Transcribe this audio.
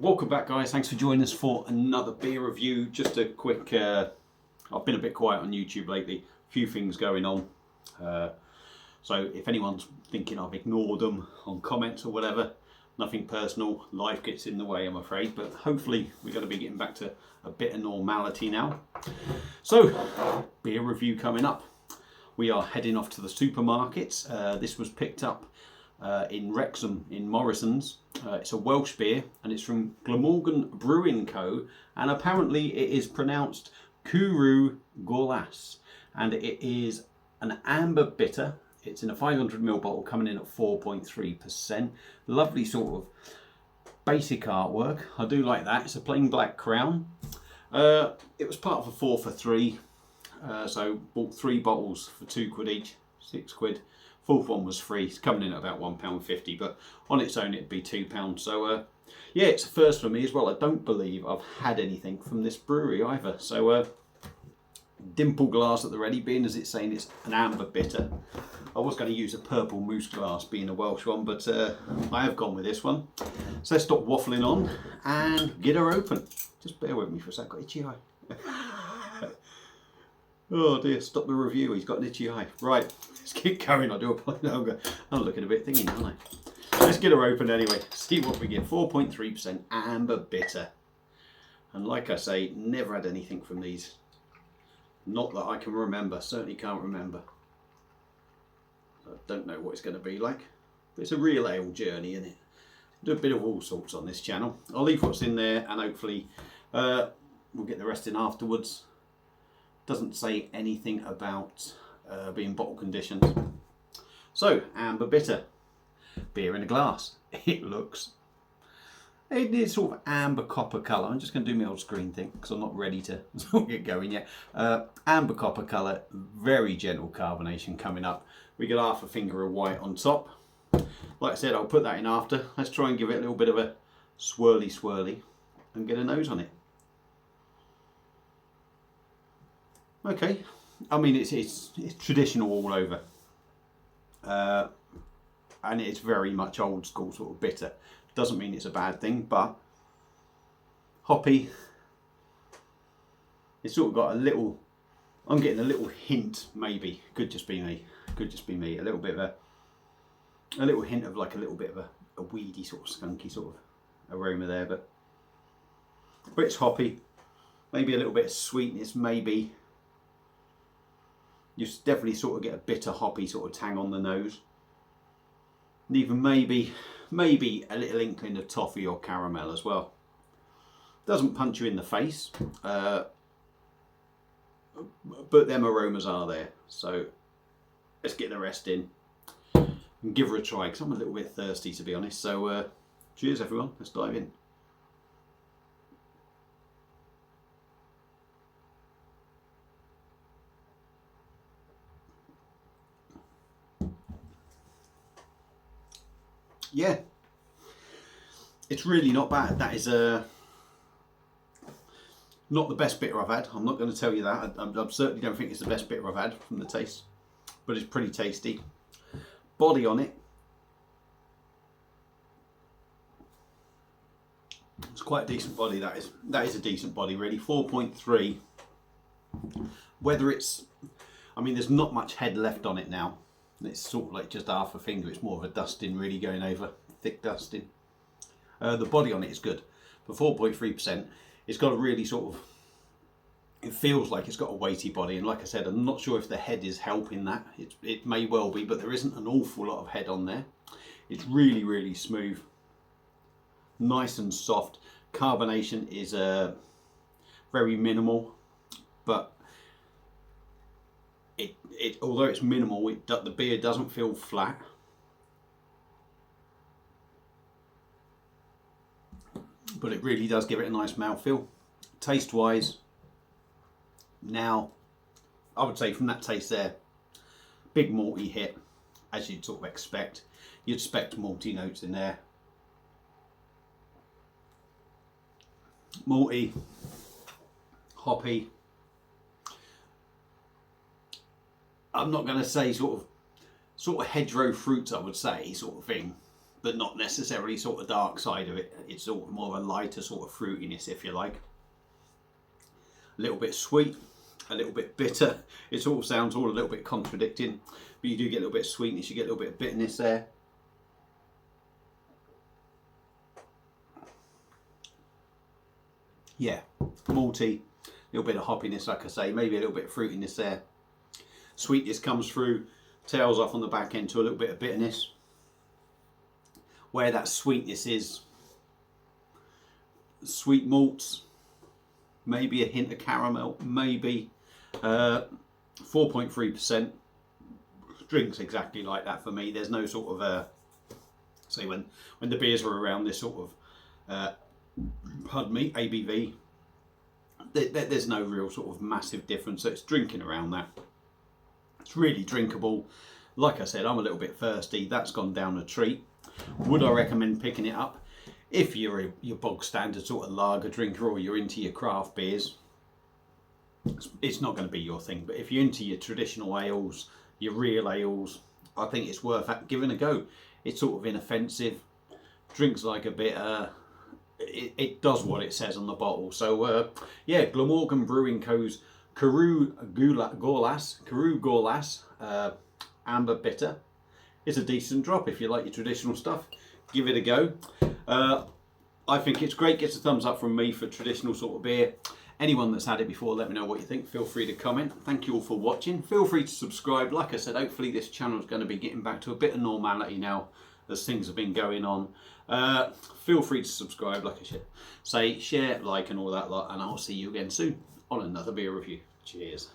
Welcome back, guys. Thanks for joining us for another beer review. Just a quick, I've been a bit quiet on YouTube lately, a few things going on. So if anyone's thinking I've ignored them on comments or whatever, nothing personal, life gets in the way, I'm afraid, but hopefully we're going to be getting back to a bit of normality now. So, beer review coming up. We are heading off to the supermarkets. This was picked up in Wrexham in Morrison's. It's a Welsh beer and it's from Glamorgan Brewing Co. And apparently it is pronounced Cwrw gorlas. And it is an amber bitter. It's in a 500ml bottle coming in at 4.3%. Lovely sort of basic artwork. I do like that. It's a plain black crown. It was part of a 4 for 3. So bought 3 bottles for £2 each, £6. Fourth one was free. It's coming in at about £1.50, but on its own it'd be £2. So yeah, it's a first for me as well. I don't believe I've had anything from this brewery either. So dimple glass at the ready, being as it's saying it's an amber bitter. I was going to use a purple moose glass, being a Welsh one, but I have gone with this one. So let's stop waffling on and get her open. Just bear with me for a sec. Got itchy eye. Oh dear, stop the review. He's got an itchy eye. Right, let's keep going. I do apologise. I'm looking a bit thingy, aren't I? Let's get her open anyway. See what we get. 4.3% amber bitter. And like I say, never had anything from these. Not that I can remember. Certainly can't remember. I don't know what it's going to be like. But it's a real ale journey, isn't it? Do a bit of all sorts on this channel. I'll leave what's in there and hopefully we'll get the rest in afterwards. Doesn't say anything about being bottle conditions. So, amber bitter. Beer in a glass. It looks... It is sort of amber copper colour. I'm just going to do my old screen thing because I'm not ready to get going yet. Amber copper colour. Very gentle carbonation coming up. We get half a finger of white on top. Like I said, I'll put that in after. Let's try and give it a little bit of a swirly and get a nose on it. Okay, I mean it's traditional all over, and it's very much old school sort of bitter. Doesn't mean it's a bad thing, but hoppy. It's sort of got a little. I'm getting a little hint, maybe. Could just be me. Could just be me. A little bit of a little hint of like a little bit of a weedy sort of skunky sort of aroma there, but it's hoppy. Maybe a little bit of sweetness, maybe. You definitely sort of get a bitter hoppy sort of tang on the nose. And even maybe a little inkling of toffee or caramel as well. Doesn't punch you in the face, but them aromas are there. So let's get the rest in and give her a try because I'm a little bit thirsty, to be honest. So cheers everyone, let's dive in. Yeah, it's really not bad. That is not the best bitter I've had. I'm not going to tell you that. I certainly don't think it's the best bitter I've had from the taste, but it's pretty tasty. Body on it, it's quite a decent body. That is a decent body, really. 4.3. Whether it's, I mean, there's not much head left on it now. It's sort of like just half a finger. It's more of a dusting, really going over, thick dusting. The body on it is good. For 4.3%, it's got a really sort of, it feels like it's got a weighty body. And like I said, I'm not sure if the head is helping that. It may well be, but there isn't an awful lot of head on there. It's really smooth. Nice and soft. Carbonation is very minimal, but although it's minimal, the beer doesn't feel flat. But it really does give it a nice mouthfeel. Taste wise, now I would say from that taste there, big malty hit, as you'd sort of expect. You'd expect malty notes in there. Malty, hoppy. I'm not going to say sort of hedgerow fruits, I would say, sort of thing. but not necessarily sort of dark side of it. It's sort of more of a lighter sort of fruitiness, if you like. A little bit sweet, a little bit bitter. It sort of sounds all a little bit contradicting, but you do get a little bit of sweetness, you get a little bit of bitterness there. Yeah, malty, a little bit of hoppiness, like I say, maybe a little bit of fruitiness there. Sweetness comes through, tails off on the back end to a little bit of bitterness. Where that sweetness is, sweet malts, maybe a hint of caramel, maybe 4.3%. Drinks exactly like that for me. There's no sort of say when the beers are around this sort of pardon me, ABV, there's no real sort of massive difference. So it's drinking around that. It's really drinkable. Like I said, I'm a little bit thirsty. That's gone down a treat. Would I recommend picking it up? If you're your bog standard sort of lager drinker, or you're into your craft beers, it's not going to be your thing. But if you're into your traditional ales, your real ales, I think it's worth giving a go. It's sort of inoffensive, drinks like a bitter. It does what it says on the bottle. So yeah, Glamorgan Brewing Co.'s Cwrw gorlas amber bitter. It's a decent drop if you like your traditional stuff. Give it a go. I think it's great. Gets a thumbs up from me for traditional sort of beer. Anyone that's had it before, let me know what you think. Feel free to comment. Thank you all for watching. Feel free to subscribe. Like I said, hopefully this channel is going to be getting back to a bit of normality now as things have been going on. Feel free to subscribe, like I say, share, like and all that lot, and I'll see you again soon on another beer review. Cheers.